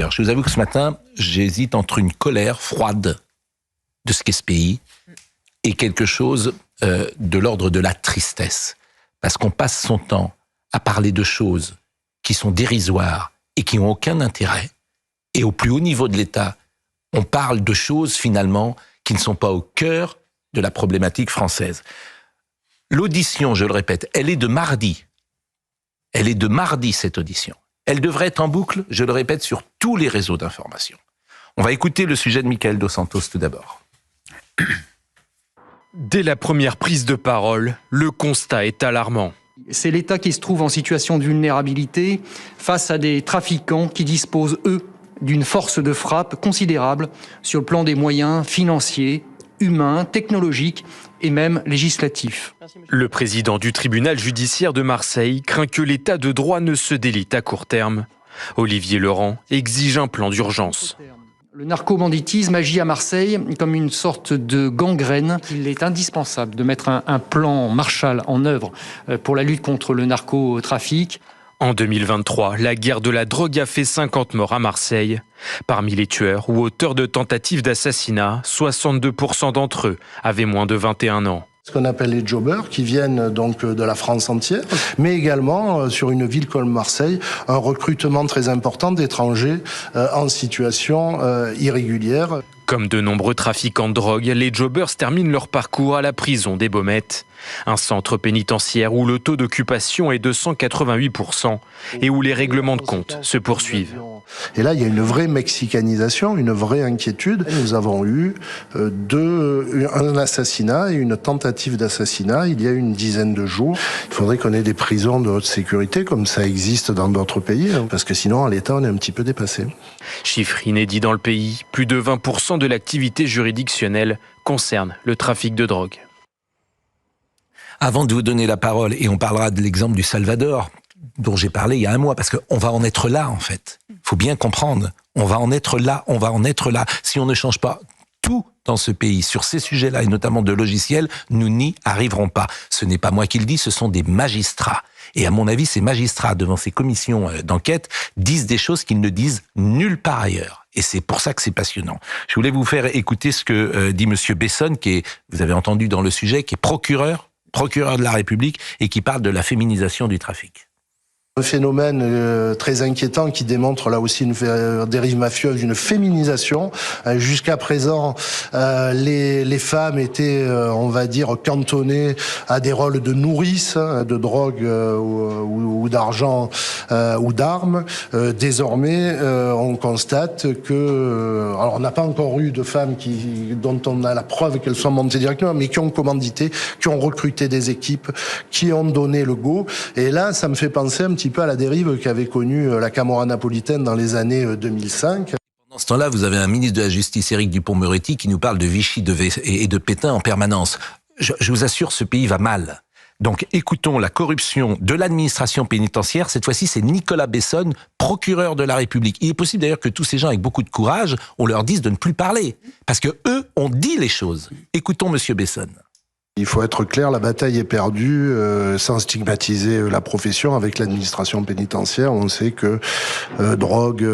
Alors, je vous avoue que ce matin, j'hésite entre une colère froide de ce qu'est ce pays et quelque chose de l'ordre de la tristesse. Parce qu'on passe son temps à parler de choses qui sont dérisoires et qui n'ont aucun intérêt. Et au plus haut niveau de l'État, on parle de choses finalement qui ne sont pas au cœur de la problématique française. L'audition, je le répète, elle est de mardi. Elle est de mardi, cette audition. Elle devrait être en boucle, je le répète, sur tous les réseaux d'information. On va écouter le sujet de Michael Dos Santos tout d'abord. Dès la première prise de parole, le constat est alarmant. C'est l'État qui se trouve en situation de vulnérabilité face à des trafiquants qui disposent, eux, d'une force de frappe considérable sur le plan des moyens financiers, humains, technologiques et même législatifs. Le président du tribunal judiciaire de Marseille craint que l'état de droit ne se délite à court terme. Olivier Laurent exige un plan d'urgence. Le narcobanditisme agit à Marseille comme une sorte de gangrène. Il est indispensable de mettre un plan Marshall en œuvre pour la lutte contre le narcotrafic. En 2023, la guerre de la drogue a fait 50 morts à Marseille. Parmi les tueurs ou auteurs de tentatives d'assassinat, 62% d'entre eux avaient moins de 21 ans. Ce qu'on appelle les jobbers, qui viennent donc de la France entière, mais également sur une ville comme Marseille, un recrutement très important d'étrangers en situation irrégulière. Comme de nombreux trafiquants de drogue, les jobbers terminent leur parcours à la prison des Baumettes, un centre pénitentiaire où le taux d'occupation est de 188% et où les règlements de compte se poursuivent. Et là, il y a une vraie mexicanisation, une vraie inquiétude. Nous avons eu un assassinat et une tentative d'assassinat il y a une dizaine de jours. Il faudrait qu'on ait des prisons de haute sécurité comme ça existe dans d'autres pays, parce que sinon, à l'État, on est un petit peu dépassé. Chiffre inédit dans le pays, plus de 20% de l'activité juridictionnelle concerne le trafic de drogue. Avant de vous donner la parole, et on parlera de l'exemple du Salvador, dont j'ai parlé il y a un mois, parce qu'on va en être là, en fait. Il faut bien comprendre. On va en être là, on va en être là. Si on ne change pas tout dans ce pays, sur ces sujets-là, et notamment de logiciels, nous n'y arriverons pas. Ce n'est pas moi qui le dis, ce sont des magistrats. Et à mon avis, ces magistrats, devant ces commissions d'enquête, disent des choses qu'ils ne disent nulle part ailleurs. Et c'est pour ça que c'est passionnant. Je voulais vous faire écouter ce que dit Monsieur Besson, qui est, vous avez entendu dans le sujet, qui est procureur de la République et qui parle de la féminisation du trafic. Un phénomène très inquiétant qui démontre là aussi une dérive mafieuse, une féminisation. Jusqu'à présent, les femmes étaient, on va dire, cantonnées à des rôles de nourrices, de drogue ou d'argent ou d'armes. Désormais, on constate que, alors on n'a pas encore eu de femmes dont on a la preuve qu'elles sont montées directement, mais qui ont commandité, qui ont recruté des équipes, qui ont donné le go. Et là, ça me fait penser un petit peu à la dérive qu'avait connue la Camorra napolitaine dans les années 2005. Pendant ce temps-là, vous avez un ministre de la Justice, Éric Dupond-Moretti, qui nous parle de Vichy et de Pétain en permanence. Je vous assure, ce pays va mal. Donc écoutons la corruption de l'administration pénitentiaire. Cette fois-ci, c'est Nicolas Besson, procureur de la République. Il est possible d'ailleurs que tous ces gens avec beaucoup de courage, on leur dise de ne plus parler. Parce que eux ont dit les choses. Écoutons Monsieur Besson. Il faut être clair, la bataille est perdue sans stigmatiser la profession avec l'administration pénitentiaire. On sait que drogue,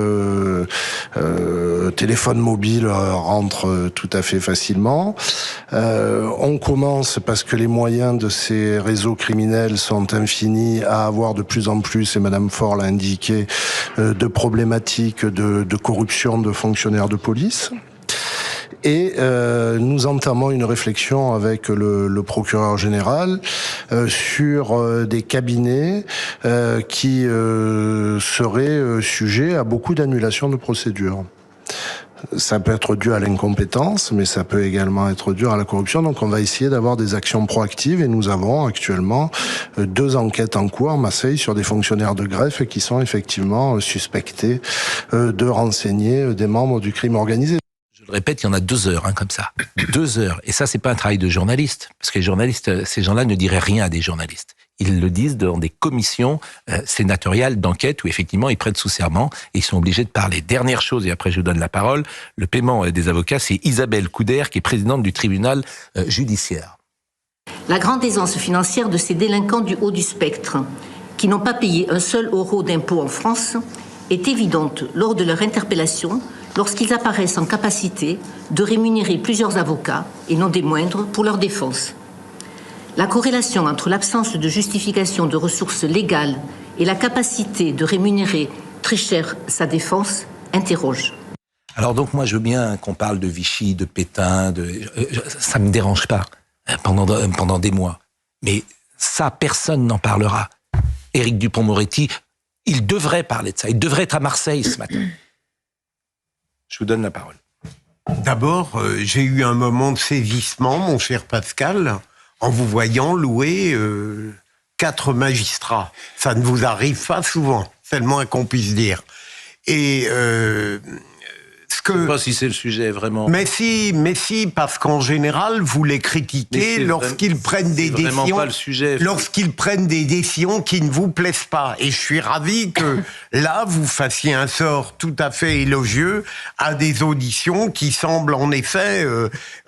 téléphone mobile rentrent tout à fait facilement. On commence, parce que les moyens de ces réseaux criminels sont infinis, à avoir de plus en plus, et Madame Faure l'a indiqué, de problématiques de corruption de fonctionnaires de police. Et nous entamons une réflexion avec le procureur général sur des cabinets qui seraient sujets à beaucoup d'annulations de procédures. Ça peut être dû à l'incompétence, mais ça peut également être dû à la corruption. Donc on va essayer d'avoir des actions proactives et nous avons actuellement 2 enquêtes en cours à Marseille sur des fonctionnaires de greffe qui sont effectivement suspectés de renseigner des membres du crime organisé. Je le répète, il y en a 2 heures, comme ça. 2 heures. Et ça, c'est pas un travail de journaliste. Parce que les journalistes, ces gens-là ne diraient rien à des journalistes. Ils le disent dans des commissions sénatoriales d'enquête où effectivement ils prêtent sous serment et ils sont obligés de parler. Dernière chose, et après je vous donne la parole, le paiement des avocats, c'est Isabelle Couder qui est présidente du tribunal judiciaire. La grande aisance financière de ces délinquants du haut du spectre, qui n'ont pas payé un seul euro d'impôt en France, est évidente lors de leur interpellation, lorsqu'ils apparaissent en capacité de rémunérer plusieurs avocats, et non des moindres, pour leur défense. La corrélation entre l'absence de justification de ressources légales et la capacité de rémunérer très cher sa défense interroge. Alors donc moi je veux bien qu'on parle de Vichy, de Pétain, ça me dérange pas pendant des mois. Mais ça, personne n'en parlera. Éric Dupond-Moretti, il devrait parler de ça. Il devrait être à Marseille ce matin. Je vous donne la parole. D'abord, j'ai eu un moment de saisissement, mon cher Pascal, en vous voyant louer 4 magistrats. Ça ne vous arrive pas souvent, c'est le moins qu'on puisse dire. Et je ne sais pas si c'est le sujet vraiment. Mais si, parce qu'en général, vous les critiquez lorsqu'ils prennent des décisions. Pas le sujet. Lorsqu'ils prennent des décisions qui ne vous plaisent pas. Et je suis ravi que là, vous fassiez un sort tout à fait élogieux à des auditions qui semblent en effet,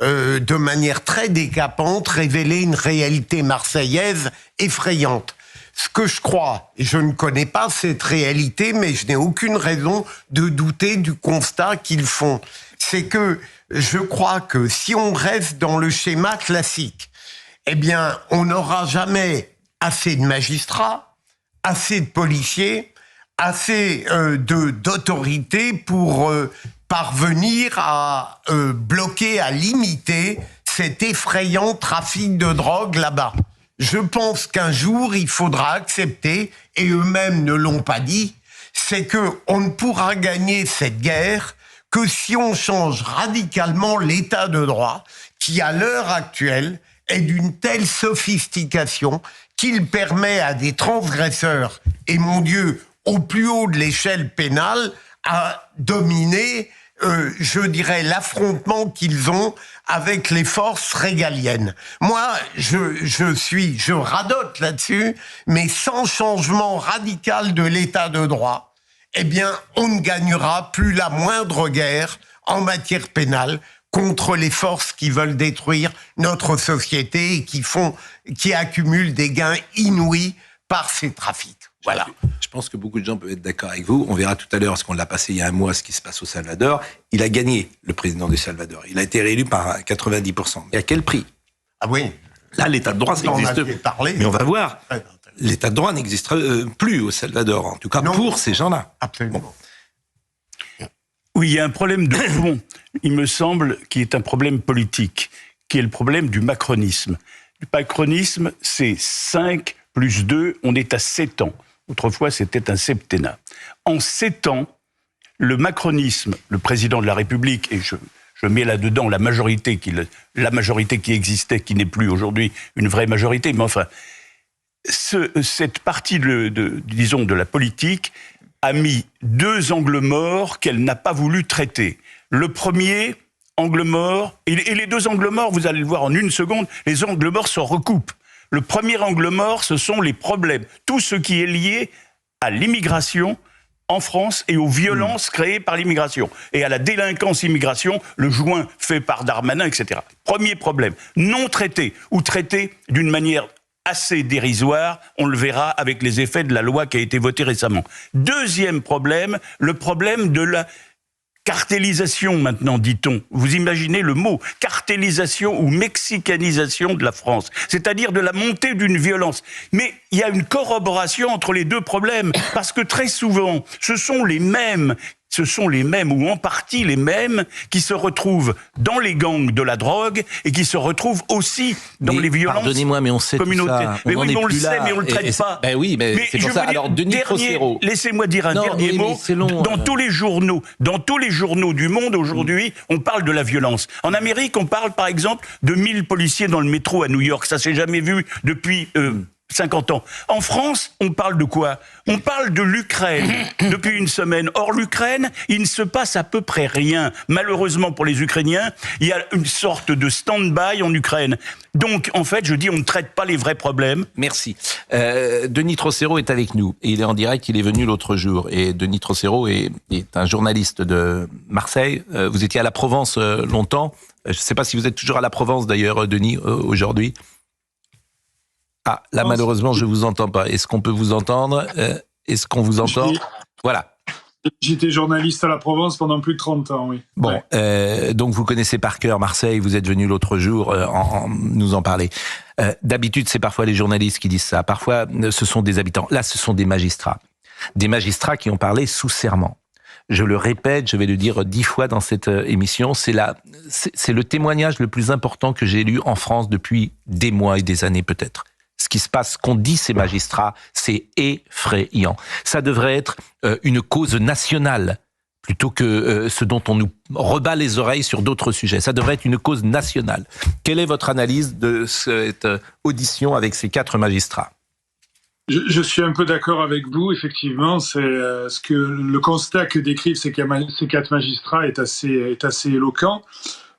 de manière très décapante, révéler une réalité marseillaise effrayante. Ce que je crois, et je ne connais pas cette réalité, mais je n'ai aucune raison de douter du constat qu'ils font, c'est que je crois que si on reste dans le schéma classique, eh bien, on n'aura jamais assez de magistrats, assez de policiers, assez d'autorités pour parvenir à bloquer, à limiter cet effrayant trafic de drogue là-bas. Je pense qu'un jour, il faudra accepter, et eux-mêmes ne l'ont pas dit, c'est qu'on ne pourra gagner cette guerre que si on change radicalement l'état de droit, qui à l'heure actuelle est d'une telle sophistication qu'il permet à des transgresseurs, et mon Dieu, au plus haut de l'échelle pénale, à dominer, je dirais, l'affrontement qu'ils ont avec les forces régaliennes. Moi, je radote là-dessus, mais sans changement radical de l'état de droit, eh bien, on ne gagnera plus la moindre guerre en matière pénale contre les forces qui veulent détruire notre société et qui accumulent des gains inouïs par ces trafics. Voilà. Je pense que beaucoup de gens peuvent être d'accord avec vous. On verra tout à l'heure, parce qu'on l'a passé il y a un mois, ce qui se passe au Salvador. Il a gagné, le président du Salvador. Il a été réélu par 90%. Et à quel prix? Ah oui. Là, l'état de droit, ça existe. Mais on va voir. L'état de droit n'existe plus au Salvador, en tout cas pour ces gens-là. Absolument. Bon. Oui, il y a un problème de fond, il me semble, qui est un problème politique, qui est le problème du macronisme. Le macronisme, c'est 5 plus 2, on est à 7 ans. Autrefois, c'était un septennat. En 7 ans, le macronisme, le président de la République, et je mets là-dedans la majorité qui existait, qui n'est plus aujourd'hui une vraie majorité, mais enfin, cette partie de la politique a mis 2 angles morts qu'elle n'a pas voulu traiter. Le premier angle mort, et les 2 angles morts, vous allez le voir en une seconde, les angles morts se recoupent. Le premier angle mort, ce sont les problèmes. Tout ce qui est lié à l'immigration en France et aux violences créées par l'immigration. Et à la délinquance immigration, le joint fait par Darmanin, etc. Premier problème, non traité, ou traité d'une manière assez dérisoire, on le verra avec les effets de la loi qui a été votée récemment. Deuxième problème, le problème de la cartélisation, maintenant, dit-on. Vous imaginez le mot cartélisation ou mexicanisation de la France, c'est-à-dire de la montée d'une violence. Mais il y a une corroboration entre les 2 problèmes, parce que très souvent, ce sont les mêmes, ou en partie les mêmes, qui se retrouvent dans les gangs de la drogue et qui se retrouvent aussi dans les violences communautaires. Pardonnez-moi, mais on sait tout ça. Mais oui, on le sait, mais on le traite pas. Ben oui, mais c'est pour ça. Alors, Denis Trocero. Laissez-moi dire un dernier mot. Dans tous les journaux du monde aujourd'hui, on parle de la violence. En Amérique, on parle par exemple de 1000 policiers dans le métro à New York. Ça s'est jamais vu depuis 50 ans. En France, on parle de quoi? On parle de l'Ukraine depuis une semaine. Or, l'Ukraine, il ne se passe à peu près rien. Malheureusement pour les Ukrainiens, il y a une sorte de stand-by en Ukraine. Donc, en fait, je dis, on ne traite pas les vrais problèmes. Merci. Denis Trocero est avec nous. Et il est en direct, il est venu l'autre jour. Et Denis Trocero est un journaliste de Marseille. Vous étiez à la Provence longtemps. Je ne sais pas si vous êtes toujours à la Provence, d'ailleurs, Denis, aujourd'hui. Ah, là, malheureusement, je ne vous entends pas. Est-ce qu'on peut vous entendre? Est-ce qu'on vous entend? Voilà. J'étais journaliste à la Provence pendant plus de 30 ans, oui. Bon, donc vous connaissez par cœur Marseille, vous êtes venu l'autre jour nous en parler. D'habitude, c'est parfois les journalistes qui disent ça, parfois ce sont des habitants. Là, ce sont des magistrats. Des magistrats qui ont parlé sous serment. Je le répète, je vais le dire 10 fois dans cette émission, c'est le témoignage le plus important que j'ai lu en France depuis des mois et des années peut-être. Ce qui se passe, ce qu'ont dit ces magistrats, c'est effrayant. Ça devrait être une cause nationale, plutôt que ce dont on nous rebat les oreilles sur d'autres sujets. Ça devrait être une cause nationale. Quelle est votre analyse de cette audition avec ces 4 magistrats ? Je suis un peu d'accord avec vous, effectivement. C'est le constat que décrivent ces 4 magistrats est assez éloquent.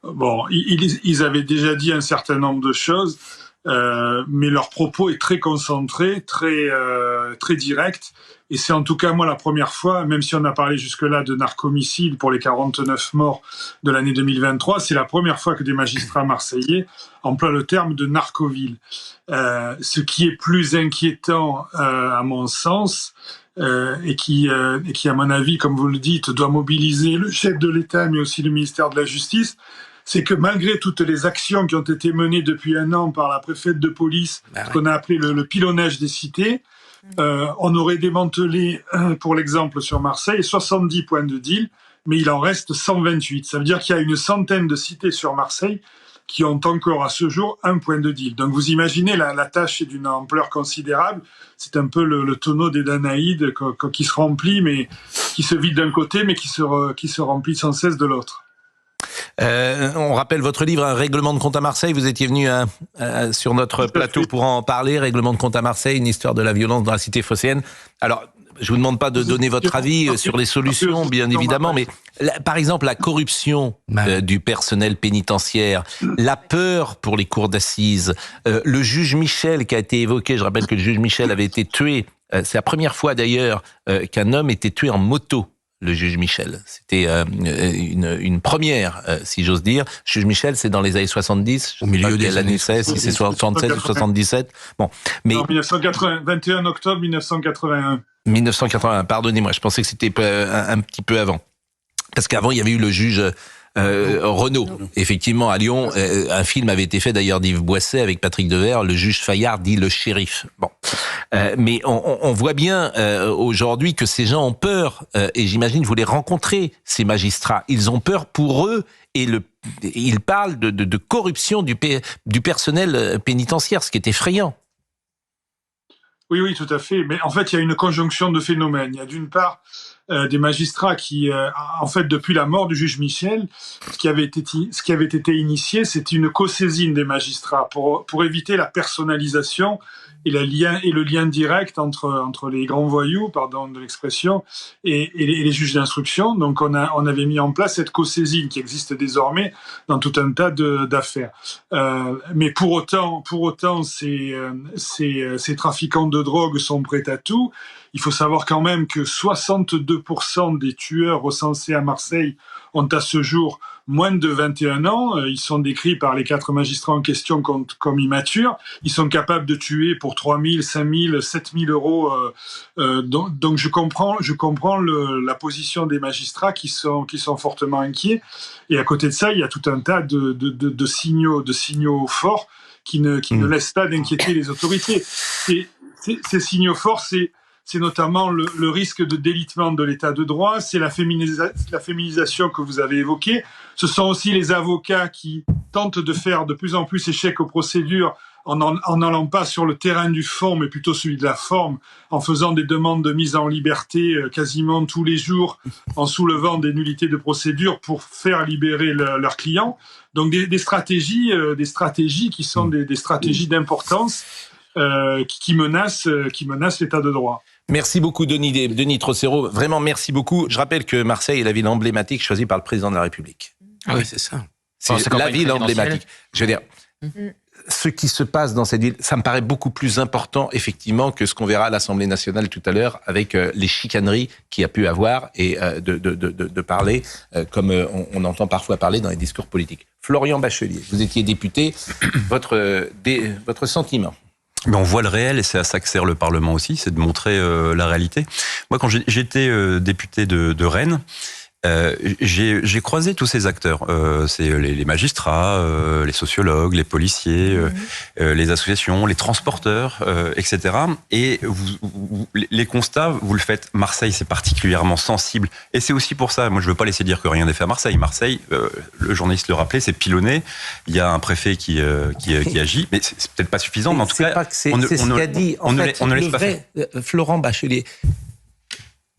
Bon, ils avaient déjà dit un certain nombre de choses. Mais leur propos est très concentré, très direct, et c'est en tout cas moi la première fois, même si on a parlé jusque-là de narcomicide pour les 49 morts de l'année 2023, c'est la première fois que des magistrats marseillais emploient le terme de narcoville. Ce qui est plus inquiétant à mon sens, et qui à mon avis, comme vous le dites, doit mobiliser le chef de l'État mais aussi le ministère de la Justice, c'est que malgré toutes les actions qui ont été menées depuis 1 an par la préfète de police, ce qu'on a appelé le pilonnage des cités, on aurait démantelé, pour l'exemple sur Marseille, 70 points de deal, mais il en reste 128. Ça veut dire qu'il y a une centaine de cités sur Marseille qui ont encore à ce jour 1 point de deal. Donc vous imaginez, la tâche est d'une ampleur considérable. C'est un peu le tonneau des Danaïdes qui se remplit, mais qui se vide d'un côté, mais qui se remplit sans cesse de l'autre. On rappelle votre livre, Un règlement de compte à Marseille. Vous étiez venu sur notre plateau pour en parler. Règlement de compte à Marseille, une histoire de la violence dans la cité phocéenne. Alors, je vous demande pas de donner votre avis sur les solutions, bien évidemment, mais par exemple, la corruption du personnel pénitentiaire, la peur pour les cours d'assises, le juge Michel qui a été évoqué. Je rappelle que le juge Michel avait été tué. C'est la première fois d'ailleurs qu'un homme était tué en moto. Le juge Michel. C'était une première, si j'ose dire. Le juge Michel, c'est dans les années 70. Au milieu des années 16, si c'est 76 ou 77. Bon. Mais. Non, 21 octobre 1981. 1981, pardonnez-moi. Je pensais que c'était un petit peu avant. Parce qu'avant, il y avait eu le juge Renaud. Effectivement, à Lyon, un film avait été fait d'ailleurs d'Yves Boisset avec Patrick Devers, le juge Fayard dit le shérif. Bon. Mais on voit bien aujourd'hui que ces gens ont peur, et j'imagine vous les rencontrez, ces magistrats. Ils ont peur pour eux, et ils parlent de corruption du personnel pénitentiaire, ce qui est effrayant. Oui, tout à fait. Mais en fait, il y a une conjonction de phénomènes. Il y a d'une part des magistrats qui, en fait, depuis la mort du juge Michel, ce qui avait été initié, c'était une co-saisine des magistrats pour éviter la personnalisation et le lien direct entre les grands voyous, pardon de l'expression, et les juges d'instruction. Donc on avait mis en place cette co-saisine qui existe désormais dans tout un tas d'affaires. Mais pour autant, ces trafiquants de drogue sont prêts à tout. Il faut savoir quand même que 62% des tueurs recensés à Marseille ont à ce jour moins de 21 ans. Ils sont décrits par les 4 magistrats en question comme immatures. Ils sont capables de tuer pour 3 000, 5 000, 7 000 euros. Donc je comprends la position des magistrats qui sont fortement inquiets. Et à côté de ça, il y a tout un tas de signaux forts qui ne laissent pas d'inquiéter les autorités. Ces signaux forts, c'est notamment le risque de délitement de l'état de droit, c'est la féminisation que vous avez évoquée. Ce sont aussi les avocats qui tentent de faire de plus en plus échec aux procédures en n'allant pas sur le terrain du fond, mais plutôt celui de la forme, en faisant des demandes de mise en liberté quasiment tous les jours, en soulevant des nullités de procédure pour faire libérer leurs clients. Donc des stratégies qui sont des stratégies d'importance qui menacent l'état de droit. Merci beaucoup Denis Trocero, vraiment merci beaucoup. Je rappelle que Marseille est la ville emblématique choisie par le président de la République. Ah oui, c'est ça. C'est la ville emblématique. Je veux dire, ce qui se passe dans cette ville, ça me paraît beaucoup plus important effectivement que ce qu'on verra à l'Assemblée nationale tout à l'heure avec les chicaneries qu'il y a pu avoir et de parler comme on entend parfois parler dans les discours politiques. Florian Bachelier, vous étiez député, votre sentiment? Mais on voit le réel et c'est à ça que sert le Parlement aussi, c'est de montrer la réalité. Moi, quand j'étais député de Rennes, j'ai croisé tous ces acteurs. C'est les magistrats, les sociologues, les policiers, les associations, les transporteurs, etc. Et les constats, vous le faites. Marseille, c'est particulièrement sensible. Et c'est aussi pour ça, moi je ne veux pas laisser dire que rien n'est fait à Marseille. Marseille, le journaliste le rappelait, c'est pilonné. Il y a un préfet qui agit, mais c'est peut-être pas suffisant. Mais en tout cas, c'est ce qu'a dit. En fait, on ne laisse pas faire. Florent Bachelier.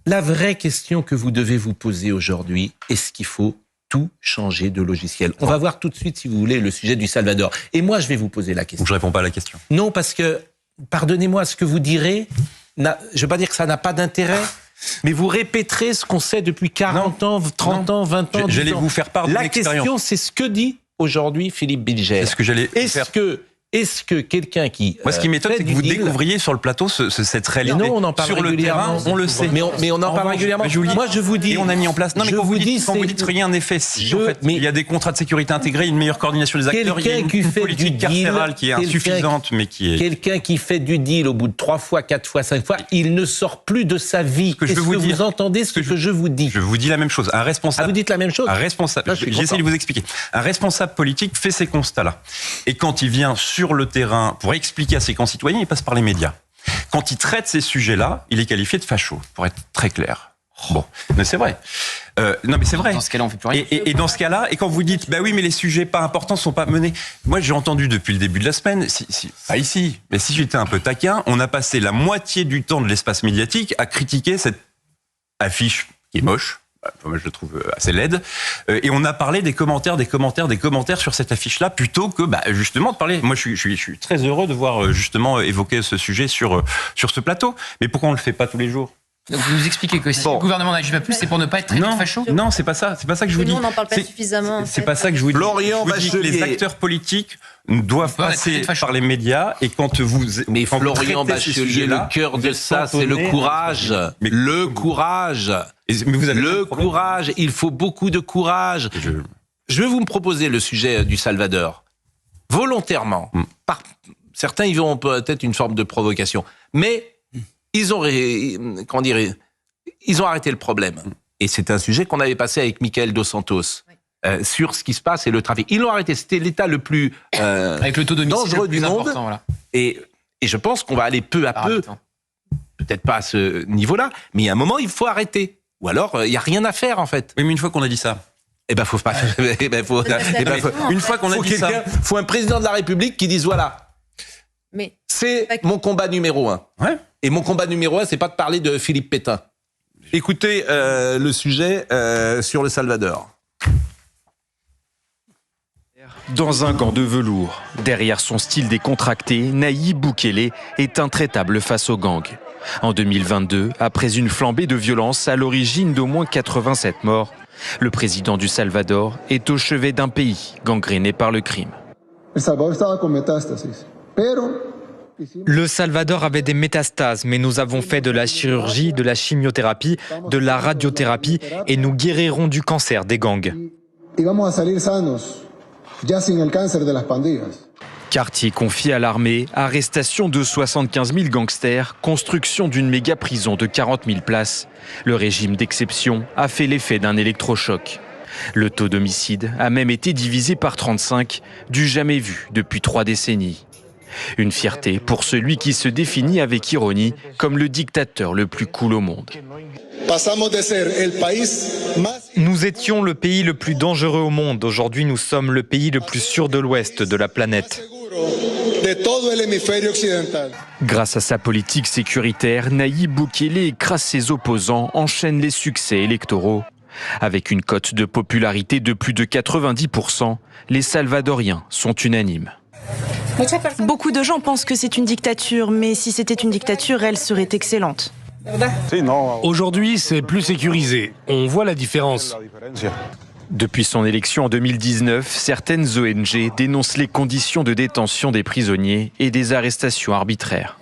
La vraie question que vous devez vous poser aujourd'hui, est-ce qu'il faut tout changer de logiciel? On va voir tout de suite, si vous voulez, le sujet du Salvador. Et moi, je vais vous poser la question. Je ne réponds pas à la question. Non, parce que, pardonnez-moi, ce que vous direz, je ne veux pas dire que ça n'a pas d'intérêt, mais vous répéterez ce qu'on sait depuis 40 ans, 30 ans, 20 ans. J'allais vous faire part de l'expérience. La question, c'est ce que dit aujourd'hui Philippe Bilger. C'est ce que j'allais faire. Est-ce que quelqu'un qui... Moi, ce qui m'étonne, c'est que vous découvriez sur le plateau cette réalité. Mais non, on en parle sur régulièrement. Le terrain, on le sait. Mais on en parle régulièrement. Moi, je vous dis... Et on a mis en place... Non, mais quand vous dites qu'il y a un effet, il y a des contrats de sécurité intégrés, une meilleure coordination des acteurs, il y a une politique carcérale qui est insuffisante, mais qui est... Quelqu'un qui fait du deal au bout de 3 fois, 4 fois, 5 fois, il ne sort plus de sa vie. Est-ce que vous entendez ce que je vous dis? Je vous dis la même chose. Un responsable... Ah, vous dites la même chose? Un responsable... J'essaie de vous expliquer. Un responsable politique fait ces constats-là. Et quand il vient sur le terrain pour expliquer à ses concitoyens, il passe par les médias. Quand il traite ces sujets-là, il est qualifié de facho, pour être très clair. Bon, mais c'est vrai. Non, mais c'est vrai. Dans ce cas-là, on fait plus rien. Et dans ce cas-là, et quand vous dites, bah oui, mais les sujets pas importants sont pas menés. Moi, j'ai entendu depuis le début de la semaine, pas ici, mais si j'étais un peu taquin, on a passé la moitié du temps de l'espace médiatique à critiquer cette affiche qui est moche. Moi, je le trouve assez laide. Et on a parlé des commentaires sur cette affiche-là, plutôt que justement de parler. Moi, je suis très heureux de voir justement évoquer ce sujet sur ce plateau. Mais pourquoi on le fait pas tous les jours? Donc vous nous expliquez que si le gouvernement n'agit pas plus, c'est pour ne pas être traité de facho? Non, c'est pas ça. C'est pas ça que je vous dis. Nous, on n'en parle pas suffisamment. C'est pas ça que je vous dis. Florian Bachelier. Les acteurs politiques doivent passer par les médias et quand vous... Mais Florian Bachelier, le cœur de ça, c'est le courage. Le courage. Mais vous avez le courage. Il faut beaucoup de courage. Je vais vous me proposer le sujet du Salvador. Volontairement. Certains y verront peut-être une forme de provocation. Mais ils ont arrêté le problème. Et c'est un sujet qu'on avait passé avec Michael Dos Santos. Sur ce qui se passe et le trafic. Ils l'ont arrêté. C'était l'État le plus avec le taux dangereux du monde. Voilà. Et je pense qu'on va aller peu à peu, peut-être pas à ce niveau-là, mais il y a un moment, il faut arrêter. Ou alors, il n'y a rien à faire, en fait. Oui, mais une fois qu'on a dit ça... faut pas... une fois qu'on a dit ça... faut un président de la République qui dise, voilà, c'est mon combat numéro 1. Ouais. Et mon combat numéro 1, c'est pas de parler de Philippe Pétain. Écoutez le sujet sur le Salvador. Dans un gant de velours, derrière son style décontracté, Nayib Bukele est intraitable face aux gangs. En 2022, après une flambée de violence à l'origine d'au moins 87 morts, le président du Salvador est au chevet d'un pays gangréné par le crime. Le Salvador avait des métastases, mais nous avons fait de la chirurgie, de la chimiothérapie, de la radiothérapie et nous guérirons du cancer des gangs. Quartier confié à l'armée, arrestation de 75 000 gangsters, construction d'une méga prison de 40 000 places. Le régime d'exception a fait l'effet d'un électrochoc. Le taux d'homicide a même été divisé par 35, du jamais vu depuis 3 décennies. Une fierté pour celui qui se définit avec ironie comme le dictateur le plus cool au monde. Nous étions le pays le plus dangereux au monde. Aujourd'hui, nous sommes le pays le plus sûr de l'Ouest de la planète. Grâce à sa politique sécuritaire, Nayib Bukele écrase ses opposants, enchaîne les succès électoraux. Avec une cote de popularité de plus de 90%, les Salvadoriens sont unanimes. Beaucoup de gens pensent que c'est une dictature, mais si c'était une dictature, elle serait excellente. Aujourd'hui, c'est plus sécurisé. On voit la différence. Depuis son élection en 2019, certaines ONG dénoncent les conditions de détention des prisonniers et des arrestations arbitraires.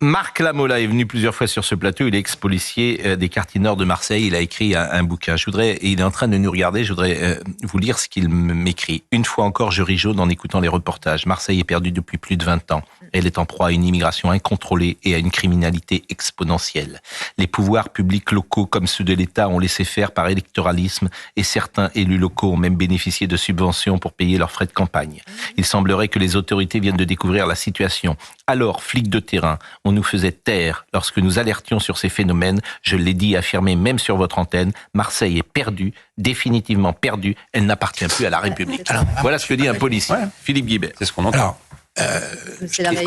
Marc Lamola est venu plusieurs fois sur ce plateau. Il est ex-policier des quartiers nord de Marseille. Il a écrit un bouquin. Il est en train de nous regarder. Je voudrais vous lire ce qu'il m'écrit. Une fois encore, je ris jaune en écoutant les reportages. Marseille est perdue depuis plus de 20 ans. Elle est en proie à une immigration incontrôlée et à une criminalité exponentielle. Les pouvoirs publics locaux comme ceux de l'État ont laissé faire par électoralisme et certains élus locaux ont même bénéficié de subventions pour payer leurs frais de campagne. Il semblerait que les autorités viennent de découvrir la situation. Alors, flics de terrain, on nous faisait taire lorsque nous alertions sur ces phénomènes. Je l'ai dit et affirmé même sur votre antenne, Marseille est perdue, définitivement perdue. Elle n'appartient plus à la République. Alors, voilà ce que dit un policier. Ouais. Philippe Guibert. C'est ce qu'on entend.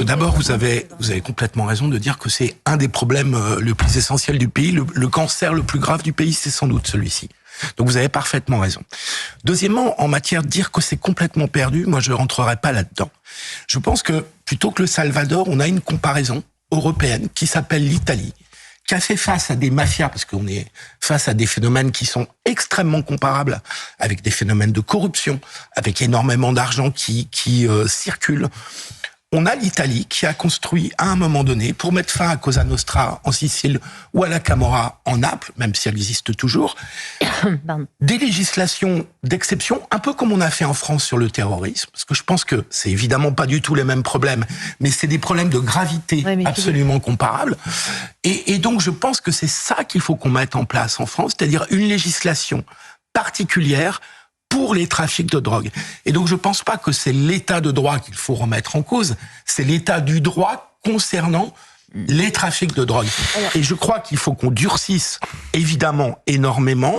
D'abord, vous avez complètement raison de dire que c'est un des problèmes le plus essentiel du pays. Le cancer le plus grave du pays, c'est sans doute celui-ci. Donc vous avez parfaitement raison. Deuxièmement, en matière de dire que c'est complètement perdu, moi je ne rentrerai pas là-dedans. Je pense que plutôt que le Salvador, on a une comparaison européenne qui s'appelle l'Italie, qui a fait face à des mafias, parce qu'on est face à des phénomènes qui sont extrêmement comparables, avec des phénomènes de corruption, avec énormément d'argent qui circule. On a l'Italie qui a construit à un moment donné, pour mettre fin à Cosa Nostra en Sicile ou à la Camorra en Naples, même si elle existe toujours, des législations d'exception, un peu comme on a fait en France sur le terrorisme, parce que je pense que c'est évidemment pas du tout les mêmes problèmes, mais c'est des problèmes de gravité absolument comparables. Et donc je pense que c'est ça qu'il faut qu'on mette en place en France, c'est-à-dire une législation particulière pour les trafics de drogue. Et donc je pense pas que c'est l'état de droit qu'il faut remettre en cause, c'est l'état du droit concernant les trafics de drogue. Et je crois qu'il faut qu'on durcisse évidemment énormément,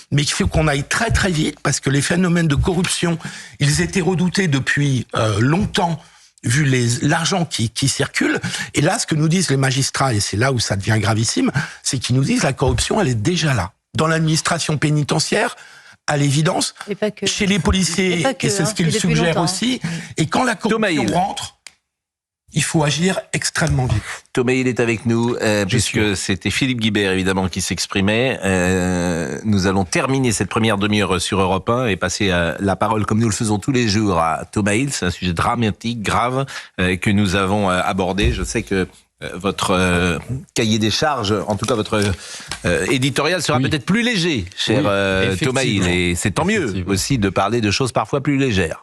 mais qu'il faut qu'on aille très très vite, parce que les phénomènes de corruption, ils étaient redoutés depuis longtemps, vu l'argent qui circule. Et là, ce que nous disent les magistrats, et c'est là où ça devient gravissime, c'est qu'ils nous disent la corruption, elle est déjà là. Dans l'administration pénitentiaire, à l'évidence, chez les policiers, et c'est ce qu'ils suggèrent aussi, et quand la corruption rentre, il faut agir extrêmement vite. Thomas, il est avec nous, puisque c'était Philippe Guibert, évidemment, qui s'exprimait. Nous allons terminer cette première demi-heure sur Europe 1 et passer la parole, comme nous le faisons tous les jours, à Thomas Hill. C'est un sujet dramatique, grave, que nous avons abordé. Je sais que votre cahier des charges, en tout cas votre éditorial sera peut-être plus léger, cher Thomas Hill, et c'est tant mieux aussi de parler de choses parfois plus légères.